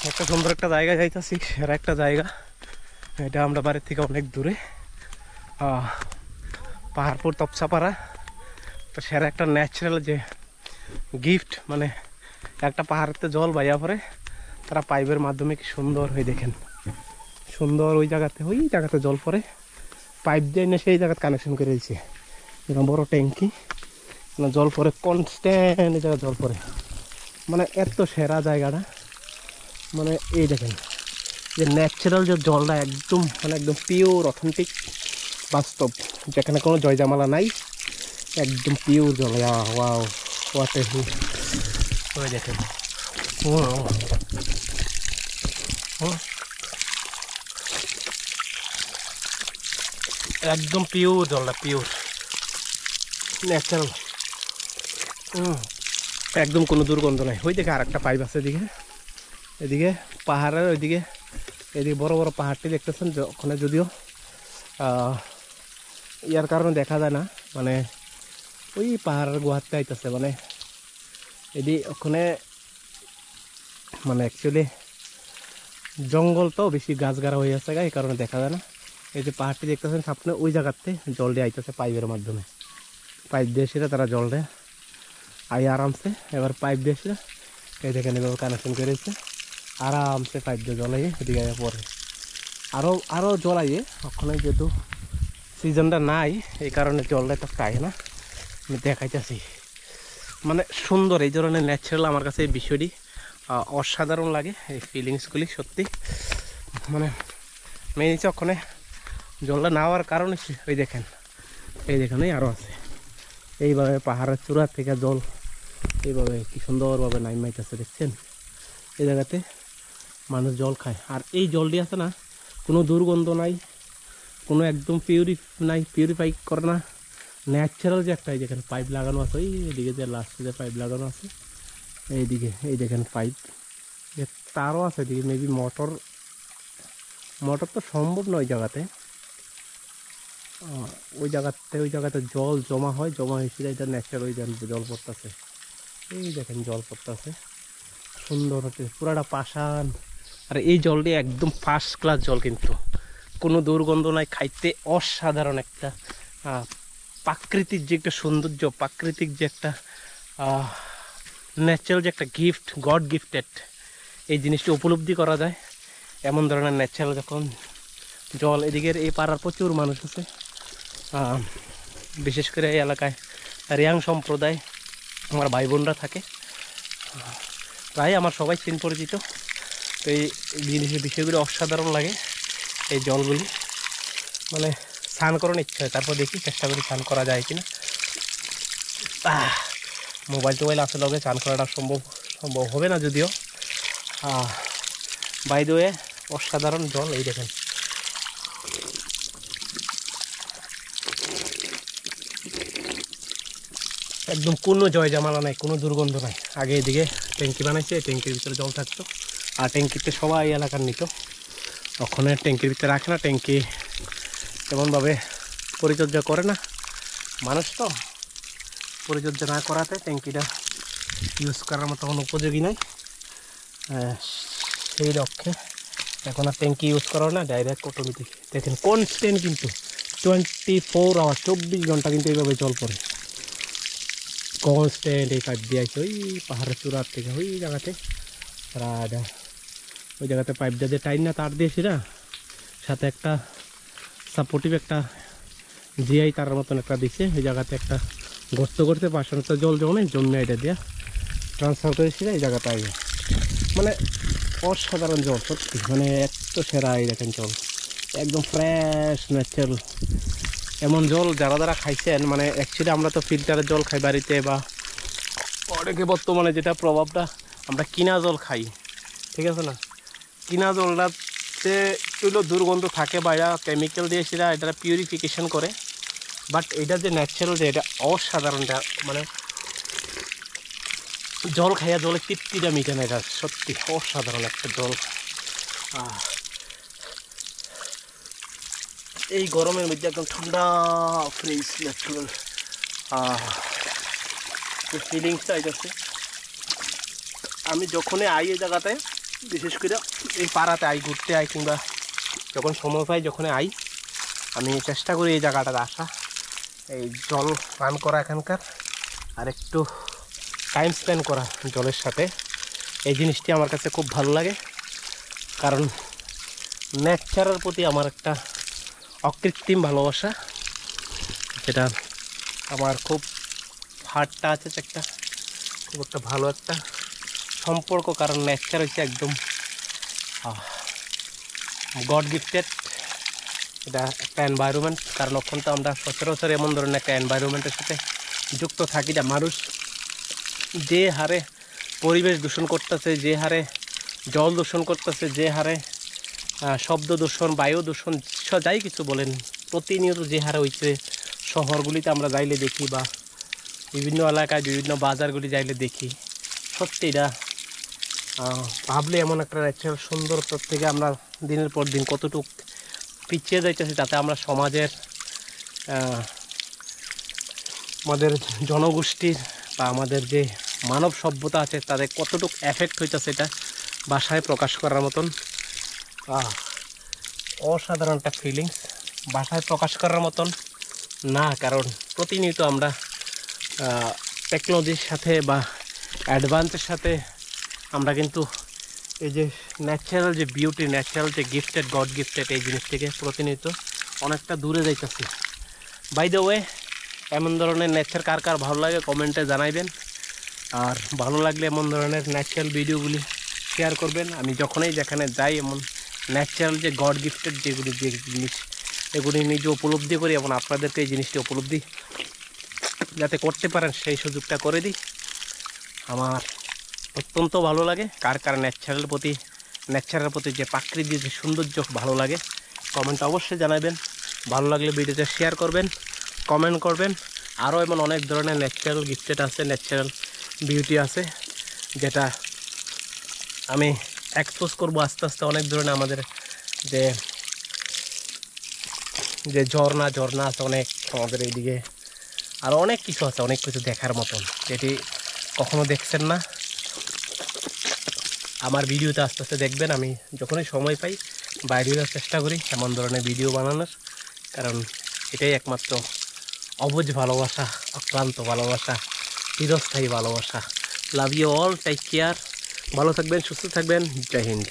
একটা সুন্দর একটা জায়গা যাইতেছি, সেরা একটা জায়গা। এটা আমরা বাড়ির থেকে অনেক দূরে, পাহাড়পুর তপসাপাড়া। তো সেরা একটা ন্যাচারাল যে গিফট, মানে একটা পাহাড়েতে জল বাইয়া পড়ে, তারা পাইপের মাধ্যমে কি সুন্দর হয়ে দেখেন, সুন্দর ওই জায়গাতে জল পড়ে, পাইপ দিয়ে এনে সেই জায়গাতে কানেকশন করে দিয়েছে। এরকম বড় ট্যাঙ্কি, জল পড়ে কনস্ট্যান্ট, এই জায়গায় জল পড়ে, মানে এত সেরা জায়গাটা। মানে এই দেখেন যে ন্যাচারাল যে জলটা একদম, মানে একদম পিওর অথেন্টিক বাস্তব, যেখানে কোনো জয়জামালা নাই, একদম পিওর জল। Wow, what a view. ওই দেখেন, একদম পিওর জলটা, পিওর ন্যাচারাল, একদম কোনো দুর্গন্ধ নাই। ওই দেখে আর একটা পাইপ আছে এদিকে, এদিকে পাহাড়ের ওইদিকে, এদিকে বড় বড় পাহাড়টি দেখতেছেন। ওখানে যদিও ইয়ার কারণে দেখা যায় না, মানে ওই পাহাড়ের গুহাতে আইতেছে, মানে এদিকে ওখানে মানে অ্যাকচুয়ালি জঙ্গল তো বেশি, গাছ গাড়া হয়ে আছে, এই কারণে দেখা যায় না। এই যে পাহাড়টি দেখতেছেন সামনে, ওই জায়গাতে জল দিয়ে আইতেছে পাইপের মাধ্যমে, পাইপ দিয়ে এসে তারা জল দেয় আই আরামসে। এবার পাইপ দিয়ে এসে এই দেখেন এভাবে কানেকশন করেছে, আরামসে পাইপ দিয়ে জল আইয়ে এদিকে পরে আরও জল আইয়ে। ওখানে যেহেতু সিজনটা নাই, এই কারণে জলটা তো পাই না, আমি দেখাইতেছি। মানে সুন্দর এই ধরনের ন্যাচারাল, আমার কাছে এই বিষয়টি অসাধারণ লাগে, এই ফিলিংসগুলি সত্যি। মানে মেয়ে নিচে ওখানে জলটা না হওয়ার কারণে ওই দেখেন, এই দেখেন এই আরও আছে, এইভাবে পাহাড়ের চূড়া থেকে জল এইভাবে কি সুন্দরভাবে নাইমাইতেছে, দেখছেন? এই জায়গাতে মানুষ জল খায়, আর এই জলটি আছে না, কোনো দুর্গন্ধ নাই, কোনো একদম পিউরিফাই করে না, ন্যাচারাল যে একটা। এই দেখেন পাইপ লাগানো আছে, এইদিকে যে লাস্টে যে পাইপ লাগানো আছে, এইদিকে এই দেখেন পাইপ, তারও আছে এদিকে। মেবি মোটর তো সম্ভব নয় ওই জায়গাতে, ওই জায়গাতে জল জমা হয়েছিল, এটা ন্যাচারাল ওই জল পড়তেছে, এই দেখেন জল পড়তেছে সুন্দর হচ্ছে, পুরাটা পাষাণ। আর এই জলটি একদম ফার্স্ট ক্লাস জল, কিন্তু কোনো দুর্গন্ধ নাই, খাইতে অসাধারণ একটা প্রাকৃতিক যে একটা সৌন্দর্য, প্রাকৃতিক যে একটা ন্যাচারাল যে একটা গিফট, গড গিফটেড, এই জিনিসটা উপলব্ধি করা যায় এমন ধরনের ন্যাচারাল যখন জল। এদিকের এই পাড়ার প্রচুর মানুষ আছে, বিশেষ করে এই এলাকায় রিয়াং সম্প্রদায়, আমার ভাই বোনরা থাকে, প্রায় আমার সবাই চিন পরিচিত। তো এই জিনিসের বিষয়গুলো অসাধারণ লাগে, এই জলগুলি। মানে স্নান করার ইচ্ছা হয়, তারপর দেখি চেষ্টা করি স্নান করা যায় কিনা। মোবাইল আসলে লগে স্নান করাটা সম্ভব হবে না যদিও। বাই দ্য ওয়ে অসাধারণ জল, এই দেখেন। একদম কোনো জয়জামালা নাই, কোনো দুর্গন্ধ নাই। আগে এদিকে ট্যাঙ্কি বানাইছে, ট্যাঙ্কির ভিতরে জল থাকতো, আর ট্যাঙ্কিতে সবাই এলাকার নিত। ওখানে ট্যাঙ্কির ভিতরে রাখে না, ট্যাঙ্কি তেমনভাবে পরিচর্যা করে না মানুষ, তো পরিচর্যা না করাতে ট্যাঙ্কিটা ইউজ করার মতো কোনো উপযোগী নাই। সেই লক্ষ্যে এখন আর ট্যাঙ্কি ইউজ করা না, ডাইরেক্ট অটোমেটিক। দেখেন কনস্ট্যান্ট কিন্তু 24 আওয়ার, 24 ঘন্টা কিন্তু এইভাবে জল পড়ে কনস্ট্যান্ট। এই পাইপ দিয়ে আসছে ওই পাহাড়ের চূড়ার থেকে, ওই জায়গাতে রাডা, ওই জায়গাতে পাইপ দিয়ে টাইন না তার দিয়েছি না, সাথে একটা সাপোর্টিভ একটা জিআই তার মতন একটা দিচ্ছে। ওই জায়গাতে একটা গর্ত করতে পাশানোতে জল জমে এটা দিয়ে ট্রান্সফার করেছিল এই জায়গাতে আগে। মানে অসাধারণ জল সত্যি, মানে এত সেরা। এই দেখেন জল একদম ফ্রেশ ন্যাচারাল, এমন জল যারা খাইছেন। মানে অ্যাকচুয়ালি আমরা তো ফিল্টারের জল খাই বাড়িতে, বা অনেকে বর্তমানে যেটা প্রভাবটা, আমরা কিনা জল খাই, ঠিক আছে না? কিনা জলটাতে একটু দুর্গন্ধ থাকে, বা এরা কেমিক্যাল দিয়ে সেটা এটা পিউরিফিকেশন করে। বাট এটা যে ন্যাচারাল, যে এটা অসাধারণ, মানে জল খাইয়া জলের তৃপ্তিটা মিটে না, এটা সত্যি অসাধারণ একটা জল। এই গরমের মধ্যে একদম ঠান্ডা ফ্রেশ ন্যাচারাল ফিলিংসটা আইতেছে। আমি যখনই আই এই জায়গাতে বিশেষ করে এই পাড়াতে আই ঘুরতে আই কিংবা যখন সময় পাই যখন আই আমি চেষ্টা করি এই জায়গাটাতে আসা, এই জল পান করা এখানকার, আর একটু টাইম স্পেন্ড করা জলের সাথে। এই জিনিসটি আমার কাছে খুব ভালো লাগে, কারণ নেচারের প্রতি আমার একটা অকৃত্রিম ভালোবাসা, যেটা আমার খুব হার্টটা আছে একটা খুব একটা ভালো একটা সম্পর্ক। কারণ নেচার হচ্ছে একদম গড গিফটেড এটা একটা এনভায়রনমেন্ট। কারণ ওখান তো আমরা সচরাচর এমন ধরনের একটা এনভায়রনমেন্টের সাথে যুক্ত থাকি, যা মানুষ যে হারে পরিবেশ দূষণ করতেছে, যে হারে জল দূষণ করতেছে, যে হারে শব্দ দূষণ, বায়ু দূষণ, যাই কিছু বলেন, প্রতিনিয়ত যে হারে হয়েছে শহরগুলিতে আমরা যাইলে দেখি বা বিভিন্ন এলাকায় বিভিন্ন বাজারগুলি যাইলে দেখি, সত্যি এটা ভাবলে এমন একটা ন্যাচারাল সুন্দরতার থেকে আমরা দিনের পর দিন কতটুক পিছিয়ে যাইতেছি, তাতে আমরা সমাজের আমাদের জনগোষ্ঠীর বা আমাদের যে মানব সভ্যতা আছে তাদের কতটুক এফেক্ট হইতেছে এটা ভাষায় প্রকাশ করার মতন অসাধারণ একটা ফিলিংস, ভাষায় প্রকাশ করার মতন না। কারণ প্রতিনিয়ত আমরা টেকনোলজির সাথে বা অ্যাডভান্সের সাথে আমরা কিন্তু এই যে ন্যাচারাল যে বিউটি, ন্যাচারাল যে গিফটেড, গড গিফটেড, এই জিনিস থেকে প্রতিনিয়ত অনেকটা দূরে যাইতেছি। বাই দ্য ওয়ে, এমন ধরনের নেচার কার কার ভালো লাগে কমেন্টে জানাইবেন, আর ভালো লাগলে এমন ধরনের ন্যাচারাল ভিডিওগুলি শেয়ার করবেন। আমি যখনই যেখানে যাই এমন ন্যাচারাল যে গড গিফটেড যেগুলি যে জিনিস, এগুলি নিজে উপলব্ধি করি এবং আপনাদেরকে এই জিনিসটি উপলব্ধি যাতে করতে পারেন সেই সুযোগটা করে দিই। আমার অত্যন্ত ভালো লাগে। কার কার ন্যাচারের প্রতি যে প্রাকৃতিক যে সৌন্দর্য ভালো লাগে কমেন্ট অবশ্যই জানাবেন। ভালো লাগলে ভিডিওতে শেয়ার করবেন, কমেন্ট করবেন। আরও এমন অনেক ধরনের ন্যাচারাল গিফটেড আছে, ন্যাচারাল বিউটি আছে, যেটা আমি এক্সপোজ করব আস্তে আস্তে। অনেক ধরনের আমাদের যে ঝর্ণা আছে অনেক আমাদের এইদিকে, আর অনেক কিছু আছে, অনেক কিছু দেখার মতন, যেটি কখনো দেখছেন না। আমার ভিডিওতে আস্তে আস্তে দেখবেন। আমি যখনই সময় পাই বাইরে যাওয়ার চেষ্টা করি এমন ধরনের ভিডিও বানানোর, কারণ এটাই একমাত্র অবুঝ ভালোবাসা, অক্লান্ত ভালোবাসা, চিরস্থায়ী ভালোবাসা। Love you all, take care, ভালো থাকবেন, সুস্থ থাকবেন, জয় হিন্দ।